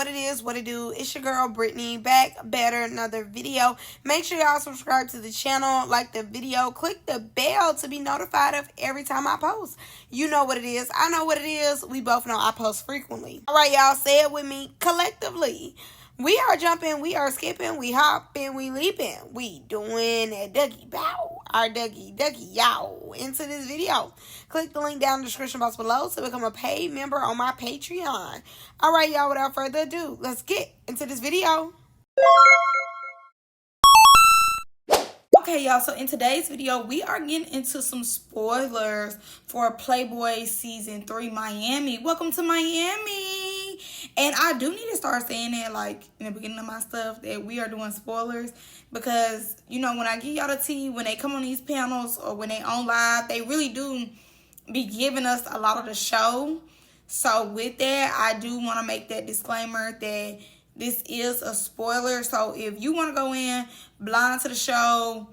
what it is, what it do. It's your girl Brittany, back better, another video. Make sure y'all subscribe to the channel, like the video, click the bell to be notified of every time I post. You know what it is, I know what it is. We both know I post frequently. All right, y'all, say it with me collectively. We are jumping, we are skipping, we hopping, we leaping. We doing a Dougie bow, our Dougie yow into this video. Click the link down in the description box below to become a paid member on my Patreon. All right, y'all, without further ado, let's get into this video. Okay, y'all, so in today's video, we are getting into some spoilers for Playboy Season 3 Miami. Welcome to Miami. And I do need to start saying that, like, in the beginning of my stuff, that we are doing spoilers. Because, you know, when I give y'all the tea, when they come on these panels or when they on live, they really do be giving us a lot of the show. So with that, I do want to make that disclaimer that this is a spoiler. So if you want to go in blind to the show,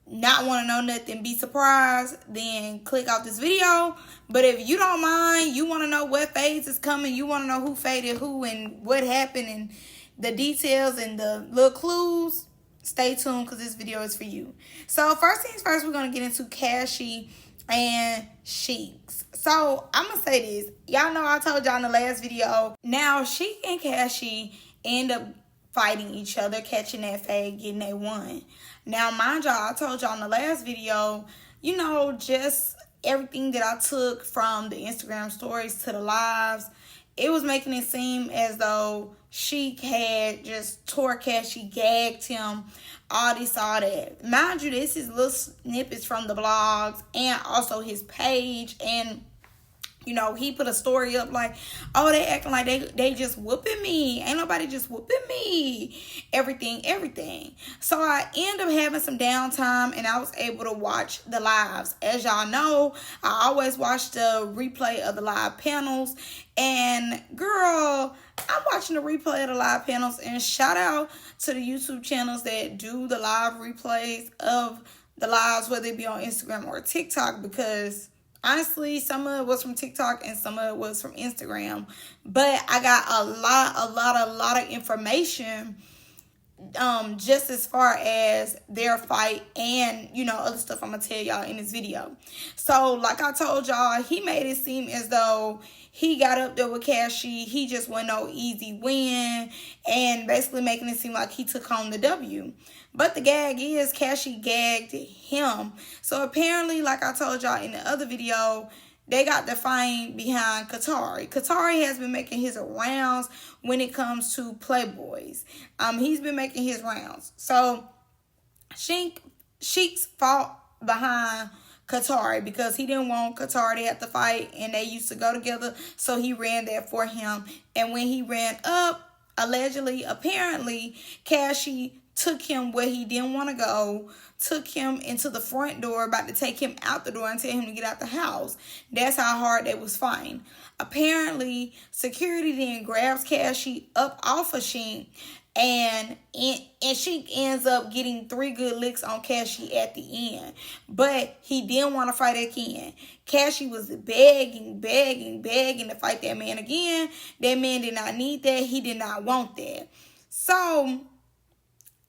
not want to know nothing, be surprised, then click out this video. But if you don't mind, you want to know what phase is coming, you want to know who faded who and what happened and the details and the little clues, stay tuned because this video is for you. So first things first, we're going to get into Cashie and Chic. So I'm going to say this. Y'all know I told y'all in the last video. Now, Chic and Cashy end up fighting each other, catching that fade, getting that one. Now, mind y'all, I told y'all in the last video, you know, just everything that I took from the Instagram stories to the lives, it was making it seem as though Chic had just tore Cashy, gagged him, all this, all that. Mind you, this is little snippets from the blogs and also his page. And you know, he put a story up like, oh, they acting like they just whooping me. Ain't nobody just whooping me. Everything. So I ended up having some downtime and I was able to watch the lives. As y'all know, I always watch the replay of the live panels. And girl, I'm watching the replay of the live panels. And shout out to the YouTube channels that do the live replays of the lives, whether it be on Instagram or TikTok, because honestly, some of it was from TikTok and some of it was from Instagram. But I got a lot of information just as far as their fight and, you know, other stuff I'm going to tell y'all in this video. So, like I told y'all, he made it seem as though he got up there with Cashy. He just went no easy win and basically making it seem like he took home the W. But the gag is Cashy gagged him. So apparently, like I told y'all in the other video, they got the fine behind Katari. Katari has been making his rounds when it comes to Playboys. He's been making his rounds. So Sheik's fought behind Katari because he didn't want Katari to have to fight and they used to go together. So he ran that for him. And when he ran up, apparently, Cashy took him where he didn't want to go, took him into the front door, about to take him out the door and tell him to get out the house. That's how hard they was fighting. Apparently, security then grabs Cashy up off of Chic, and Chic ends up getting 3 good licks on Cashy at the end. But he didn't want to fight again. Cashy was begging to fight that man again. That man did not need that. He did not want that. So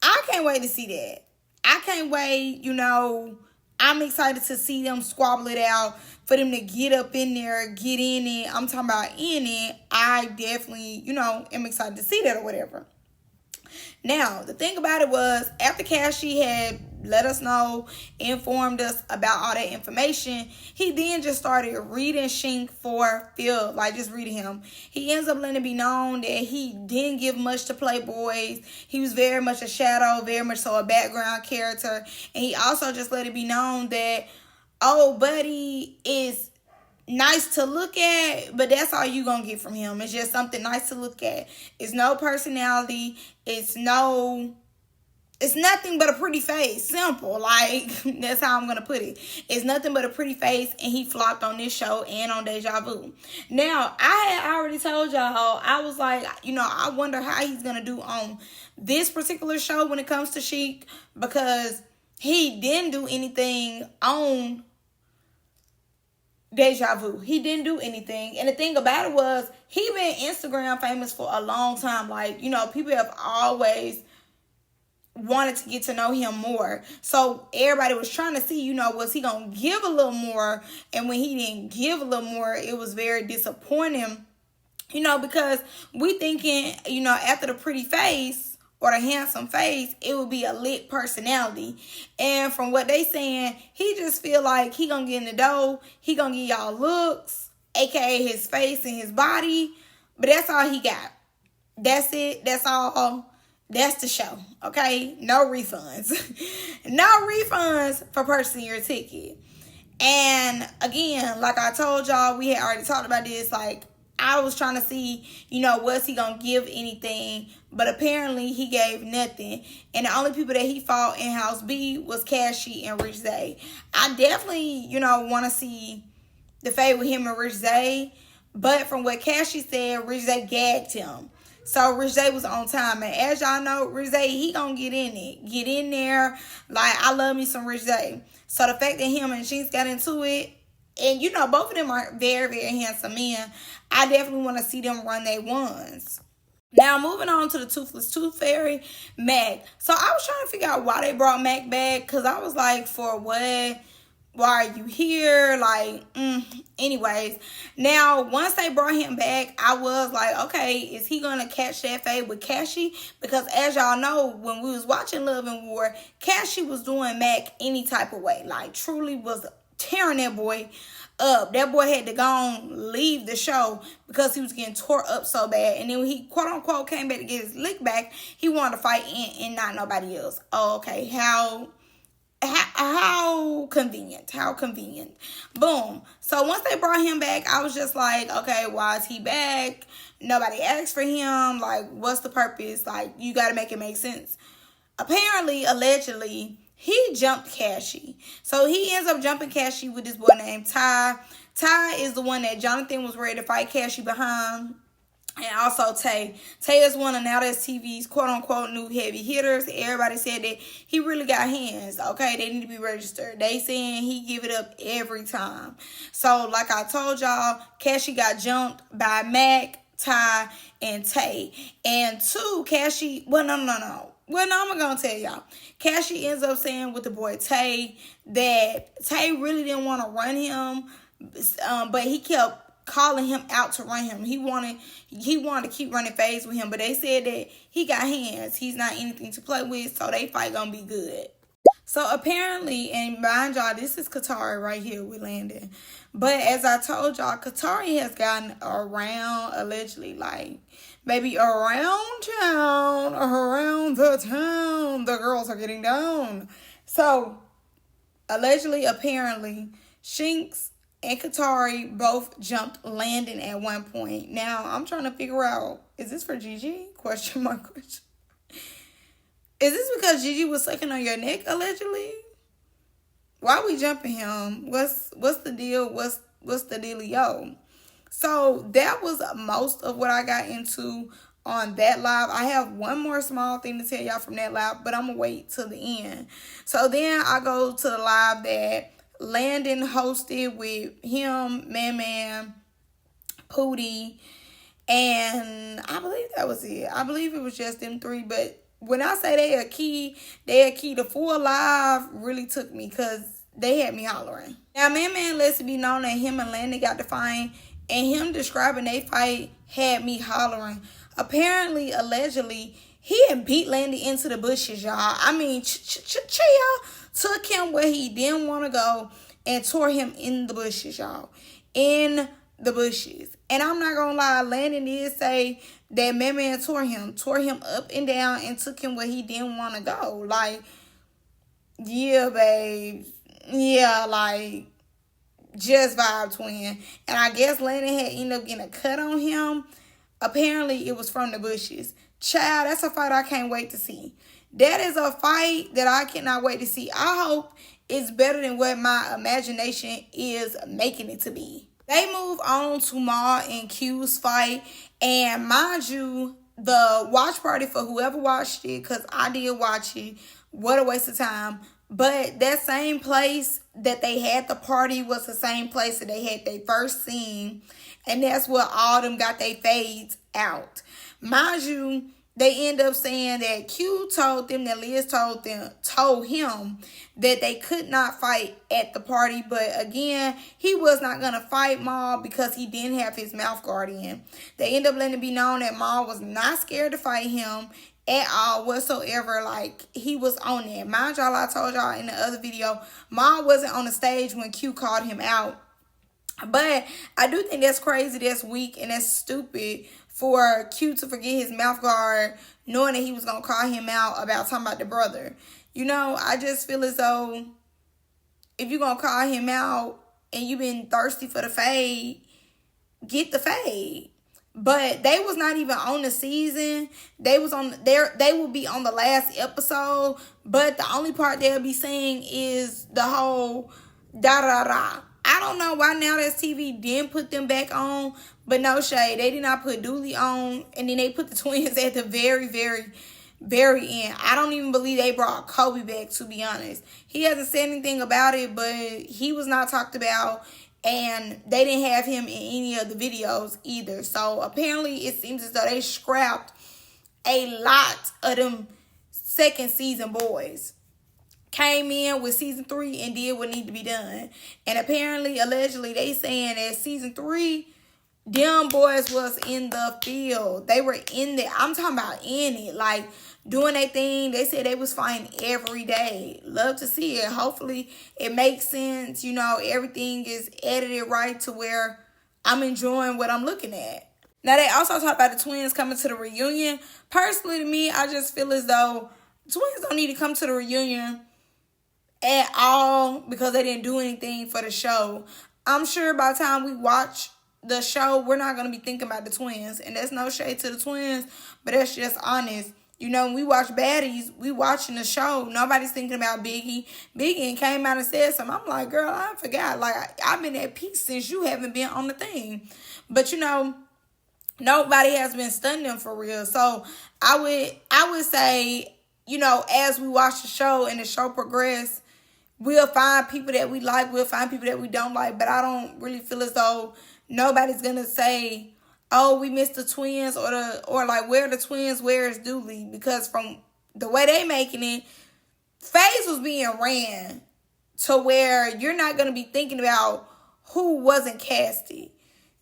I can't wait to see that. I can't wait, you know. I'm excited to see them squabble it out, for them to get up in there, get in it. I'm talking about in it. I definitely, you know, am excited to see that or whatever. Now, the thing about it was, after Cashy had let us know, informed us about all that information, he then just started reading Chic for feud, like just reading him. He ends up letting it be known that he didn't give much to Playboys. He was very much a shadow, very much so a background character. And he also just let it be known that, oh, buddy is nice to look at, but that's all you gonna get from him. It's just something nice to look at. It's no personality. It's nothing but a pretty face. Simple. Like, that's how I'm gonna put it. It's nothing but a pretty face, and he flopped on this show and on Deja Vu. Now, I had already told y'all, I was like, you know, I wonder how he's gonna do on this particular show when it comes to Chic, because he didn't do anything on deja vu. He didn't do anything. And the thing about it was, he been Instagram famous for a long time. Like, you know, people have always wanted to get to know him more. So everybody was trying to see, you know, was he going to give a little more? And when he didn't give a little more, it was very disappointing. You know, because we thinking, you know, after the pretty face or the handsome face, it would be a lit personality. And from what they saying, he just feel like he gonna get in the dough. He gonna get y'all looks, aka his face and his body. But that's all he got. That's it. That's all. That's the show. Okay? No refunds. No refunds for purchasing your ticket. And again, like I told y'all, we had already talked about this. Like, I was trying to see, you know, was he going to give anything? But apparently he gave nothing. And the only people that he fought in House B was Cashy and Rich Zay. I definitely, you know, want to see the fight with him and Rich Zay. But from what Cashy said, Rich Zay gagged him. So Rich Zay was on time. And as y'all know, Rich Zay, he going to get in it. Get in there. Like, I love me some Rich Zay. So the fact that him and Chic got into it, and, you know, both of them are very, very handsome men. I definitely want to see them run their ones. Now, moving on to the Toothless Tooth Fairy, Mac. So, I was trying to figure out why they brought Mac back. Because I was like, for what? Why are you here? Like, anyways. Now, once they brought him back, I was like, okay, is he going to catch that fade with Cashy? Because as y'all know, when we was watching Love and War, Cashy was doing Mac any type of way. Like, truly was tearing that boy up. That boy had to go on, leave the show because he was getting tore up so bad. And then when he quote unquote came back to get his lick back, he wanted to fight and not nobody else. Oh, okay. How convenient. How convenient. Boom. So once they brought him back, I was just like, okay, why is he back? Nobody asked for him. Like, what's the purpose? Like, you got to make it make sense. Apparently, allegedly, he jumped Cashy. So he ends up jumping Cashy with this boy named Ty. Ty is the one that Jonathan was ready to fight Cashy behind. And also Tay. Tay is one of Now That's TV's quote-unquote new heavy hitters. Everybody said that he really got hands. Okay, they need to be registered. They saying he give it up every time. So, like I told y'all, Cashy got jumped by Mac, Ty, and Tay. And two, Cashy... Well, no. Well, no, I'm going to tell y'all. Cashy ends up saying with the boy Tay that Tay really didn't want to run him, but he kept calling him out to run him. He wanted to keep running phase with him, but they said that he got hands. He's not anything to play with, so they fight going to be good. So apparently, and mind y'all, this is Qatari right here with Landon. But as I told y'all, Qatari has gotten around, allegedly, like, maybe around town, around the town, the girls are getting down. So, allegedly, apparently, Shinx and Qatari both jumped Landon at one point. Now, I'm trying to figure out, is this for Gigi? Question mark, question. Is this because Gigi was sucking on your neck, allegedly? Why are we jumping him? What's the deal? What's the dealio? So that was most of what I got into on that live. I have one more small thing to tell y'all from that live, but I'm going to wait till the end. So then I go to the live that Landon hosted with him, Man, Pootie, and I believe that was it. I believe it was just them three, but when I say they a key, the full live really took me because they had me hollering. Now, Man lets it be known that him and Landon got to fight, and him describing they fight had me hollering. Apparently, allegedly, he had beat Landon into the bushes, y'all. I mean, y'all took him where he didn't want to go and tore him in the bushes, y'all. In the bushes. And I'm not going to lie, Landon did say that Man tore him up and down and took him where he didn't want to go. Like, yeah, babe. Yeah, like, just vibe twin. And I guess Landon had ended up getting a cut on him. Apparently, it was from the bushes. Child, that's a fight I can't wait to see. That is a fight that I cannot wait to see. I hope it's better than what my imagination is making it to be. They move on to Ma and Q's fight. And mind you, the watch party for whoever watched it, because I did watch it, what a waste of time. But that same place that they had the party was the same place that they had their first scene. And that's where all them got their fades out. Mind you, they end up saying that Q told them that Liz told him that they could not fight at the party. But again, he was not going to fight Maul because he didn't have his mouth guard in. They end up letting it be known that Maul was not scared to fight him at all whatsoever. Like, he was on there. Mind y'all, I told y'all in the other video, Maul wasn't on the stage when Q called him out. But I do think that's crazy, that's weak, and that's stupid for Q to forget his mouth guard, knowing that he was going to call him out about talking about the brother. You know, I just feel as though if you're going to call him out and you've been thirsty for the fade, get the fade. But they was not even on the season. They was on there. They will be on the last episode. But the only part they'll be saying is the whole da da da. I don't know why Now That's TV didn't put them back on, but no shade. They did not put Dooley on, and then they put the twins at the very, very, very end. I don't even believe they brought Kobe back, to be honest. He hasn't said anything about it, but he was not talked about, and they didn't have him in any of the videos either. So apparently it seems as though they scrapped a lot of them second season boys. Came in with season 3 and did what needed to be done. And apparently, allegedly, they saying that season 3, them boys was in the field. They were in there. I'm talking about in it. Like, doing their thing. They said they was fighting every day. Love to see it. Hopefully, it makes sense. You know, everything is edited right to where I'm enjoying what I'm looking at. Now, they also talked about the twins coming to the reunion. Personally, to me, I just feel as though twins don't need to come to the reunion at all because they didn't do anything for the show. I'm sure by the time we watch the show, we're not going to be thinking about the twins. And that's no shade to the twins, but that's just honest. You know, when we watch Baddies, we watching the show. Nobody's thinking about Biggie. Biggie came out and said something. I'm like, girl, I forgot. Like, I've been at peace since you haven't been on the thing. But, you know, nobody has been stunning them for real. So I would say, you know, as we watch the show and the show progress, we'll find people that we like. We'll find people that we don't like. But I don't really feel as though nobody's going to say, oh, we missed the twins or like, where are the twins? Where is Dooley? Because from the way they making it, FaZe was being ran to where you're not going to be thinking about who wasn't casted.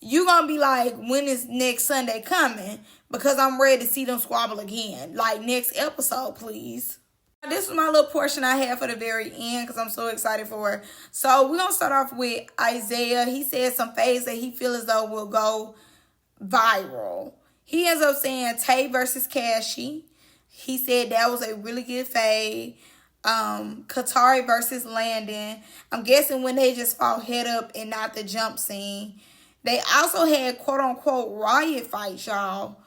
You're going to be like, when is next Sunday coming? Because I'm ready to see them squabble again. Like, next episode, please. This is my little portion I have for the very end because I'm so excited for it. So we're going to start off with Isaiah. He said some phase that he feels as though will go viral. He ends up saying Tay versus Cashy. He said that was a really good fade. Katari versus Landon. I'm guessing when they just fought head up and not the jump scene. They also had quote-unquote riot fights, y'all.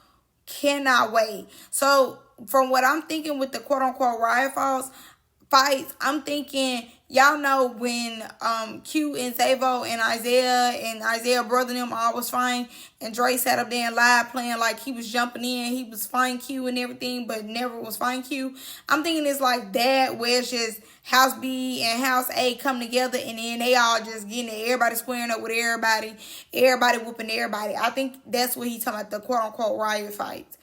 Cannot wait. So from what I'm thinking with the quote-unquote riot fights, I'm thinking, y'all know when Q and Zavo and Isaiah brother them all was fine, and Dre sat up there and live playing like he was jumping in, he was fine Q and everything, but never was fine Q. I'm thinking it's like that, where it's just House B and House A come together, and then they all just getting it, everybody squaring up with everybody whooping everybody. I think that's what he talking about, the quote-unquote riot fights.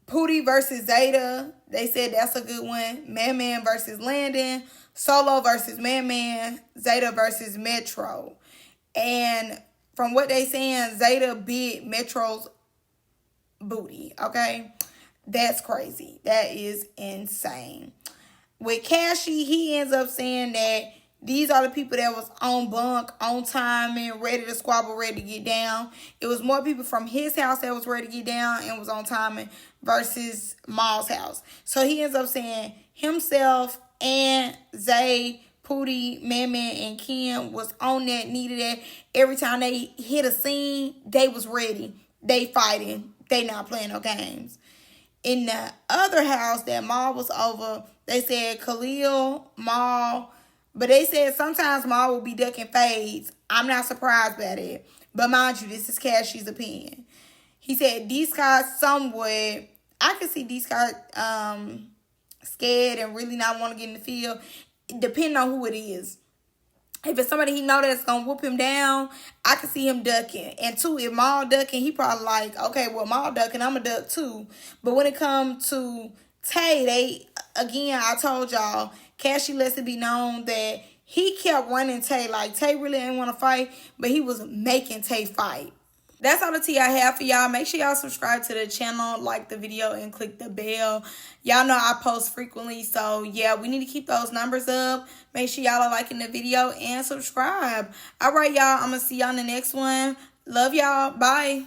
Pootie versus Zeta. They said that's a good one. Man versus Landon. Solo versus Man. Zeta versus Metro. And from what they saying, Zeta beat Metro's booty. Okay? That's crazy. That is insane. With Cashy, he ends up saying that these are the people that was on bunk, on time, and ready to squabble, ready to get down. It was more people from his house that was ready to get down and was on time versus Maul's house. So he ends up saying himself and Zay, Pootie, Man, and Kim was on that, needed that. Every time they hit a scene, they was ready. They fighting. They not playing no games. In the other house that Maul was over, they said Khalil, Maul, but they said sometimes Maul will be ducking fades. I'm not surprised by that. But mind you, this is Cashie's opinion. He said D-Scott somewhat, I can see D-Scott scared and really not want to get in the field. depending on who it is. If it's somebody he know that's gonna whoop him down, I can see him ducking. And two, if Maul ducking, he probably like, okay, well, Maul ducking, I'm a duck too. But when it comes to Tay, again, I told y'all, Cashy lets it be known that he kept running Tay. Like, Tay really didn't want to fight, but he was making Tay fight. That's all the tea I have for y'all. Make sure y'all subscribe to the channel, like the video, and click the bell. Y'all know I post frequently, so yeah, we need to keep those numbers up. Make sure y'all are liking the video and subscribe. All right, y'all, I'm going to see y'all in the next one. Love y'all. Bye.